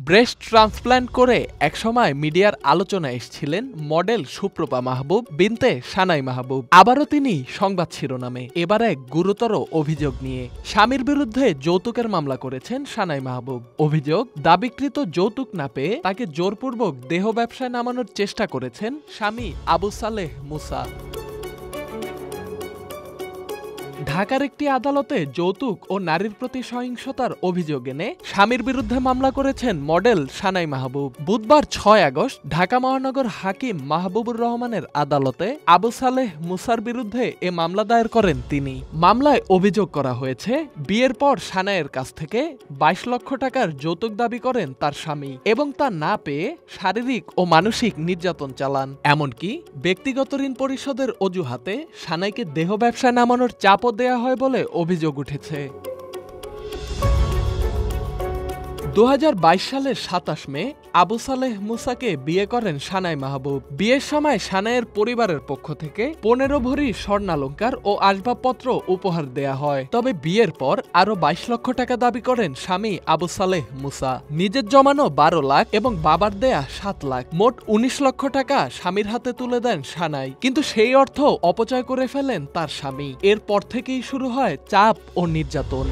Breast transplant করে একসময় মিডিয়ার আলোচনায় এসেছিলেন মডেল সুপ্রভা মাহবুব বিনতে সানাই মাহবুব। আবারও তিনি সংবাদ শিরোনামে, এবার এক গুরুতর অভিযোগ নিয়ে। স্বামীর বিরুদ্ধে যৌতুকের মামলা করেছেন সানাই মাহবুব। অভিযোগ, দাবিকৃত যৌতুক না পেয়ে তাকে জোরপূর্বক দেহ ব্যবসায় নামানোর চেষ্টা করেছেন স্বামী আবু সালেহ মুসা। ঢাকার একটি আদালতে যৌতুক ও নারীর প্রতি সহিংসতার অভিযোগ এনে স্বামীর বিরুদ্ধে মামলা করেছেন মডেল সানাই মাহবুব। বুধবার ৬ আগস্ট ঢাকা মহানগর হাকিম মাহবুবুর রহমানের আদালতে আবু সালেহ মুসার বিরুদ্ধে এ মামলা দায়ের করেন তিনি। মামলায় অভিযোগ করা হয়েছে, বিয়ের পর সানাইয়ের কাছ থেকে ২২ লক্ষ টাকার যৌতুক দাবি করেন তার স্বামী এবং তা না পেয়ে শারীরিক ও মানসিক নির্যাতন চালান। এমনকি ব্যক্তিগত ঋণ পরিশোধের অজুহাতে সানাইকে দেহ ব্যবসায় নামানোর চাপও দেয়া হয় বলে অভিযোগ উঠেছে। ২০২২ সালের ২৭ মে আবু সালেহ মুসাকে বিয়ে করেন সানাই মাহবুব। বিয়ের সময় সানাইয়ের পরিবারের পক্ষ থেকে ১৫ ভরি স্বর্ণালংকার ও আসবাবপত্র উপহার দেয়া হয়। তবে বিয়ের পর আরো ২২ লক্ষ টাকা দাবি করেন স্বামী আবু সালেহ মুসা। নিজের জমানো ১২ লাখ এবং বাবার দেয়া ৭ লাখ, মোট ১৯ লক্ষ টাকা স্বামীর হাতে তুলে দেন সানাই। কিন্তু সেই অর্থ অপচয় করে ফেলেন তার স্বামী। এরপর থেকেই শুরু হয় চাপ ও নির্যাতন।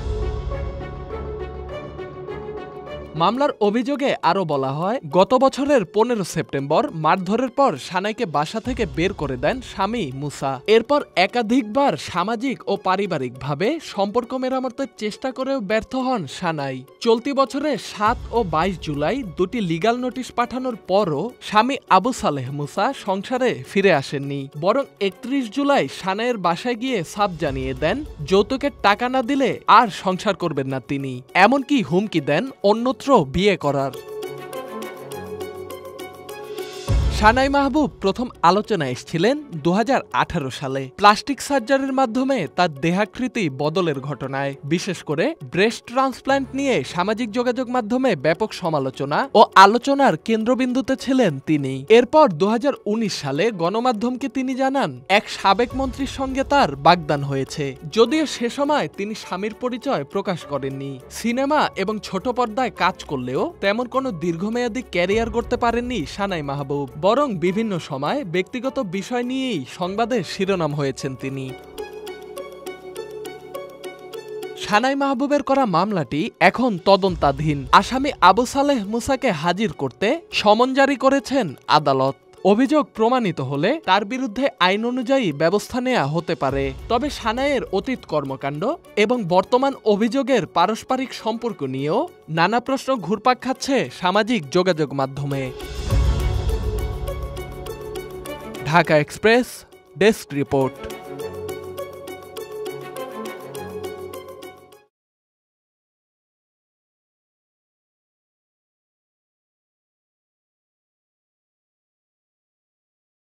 মামলার অভিযোগে আরও বলা হয়, গত বছরের ১৫ সেপ্টেম্বর মারধরের পর সানাইকে বাসা থেকে বের করে দেন স্বামী মুসা। এরপর একাধিকবার সামাজিক ও পারিবারিকভাবে সম্পর্ক মেরামতের চেষ্টা করেও ব্যর্থ হন সানাই। চলতি বছরের ৭ ও ২২ জুলাই দুটি লিগ্যাল নোটিশ পাঠানোর পরও স্বামী আবু সালেহ মুসা সংসারে ফিরে আসেননি, বরং ৩১ জুলাই সানাইয়ের বাসায় গিয়ে সাফ জানিয়ে দেন যৌতুকের টাকা না দিলে আর সংসার করবেন না তিনি। এমনকি হুমকি দেন অন্যত্র বিয়ে করার। সানাই মাহবুব প্রথম আলোচনায় এসেছিলেন ২০১৮ সালে প্লাস্টিক সার্জারির মাধ্যমে তার দেহাকৃতি বদলের ঘটনায়। বিশেষ করে ব্রেস্ট ট্রান্সপ্ল্যান্ট নিয়ে সামাজিক যোগাযোগ মাধ্যমে ব্যাপক সমালোচনা ও আলোচনার কেন্দ্রবিন্দুতে ছিলেন তিনি। এরপর ২০১৯ সালে গণমাধ্যমকে তিনি জানান, এক সাবেক মন্ত্রীর সঙ্গে তার বাগদান হয়েছে। যদিও সে সময় তিনি স্বামীর পরিচয় প্রকাশ করেননি। সিনেমা এবং ছোট পর্দায় কাজ করলেও তেমন কোনো দীর্ঘমেয়াদী ক্যারিয়ার করতে পারেননি সানাই মাহবুব, বরং বিভিন্ন সময় ব্যক্তিগত বিষয় নিয়েই সংবাদের শিরোনাম হয়েছেন তিনি। সানাই মাহবুবের করা মামলাটি এখন তদন্তাধীন। আসামি আবু সালেহ মুসাকে হাজির করতে সমন জারি করেছেন আদালত। অভিযোগ প্রমাণিত হলে তার বিরুদ্ধে আইন অনুযায়ী ব্যবস্থা নেওয়া হতে পারে। তবে সানাইয়ের অতীত কর্মকাণ্ড এবং বর্তমান অভিযোগের পারস্পরিক সম্পর্ক নিয়েও নানা প্রশ্ন ঘুরপাক খাচ্ছে সামাজিক যোগাযোগ মাধ্যমে। Dhaka express desk report.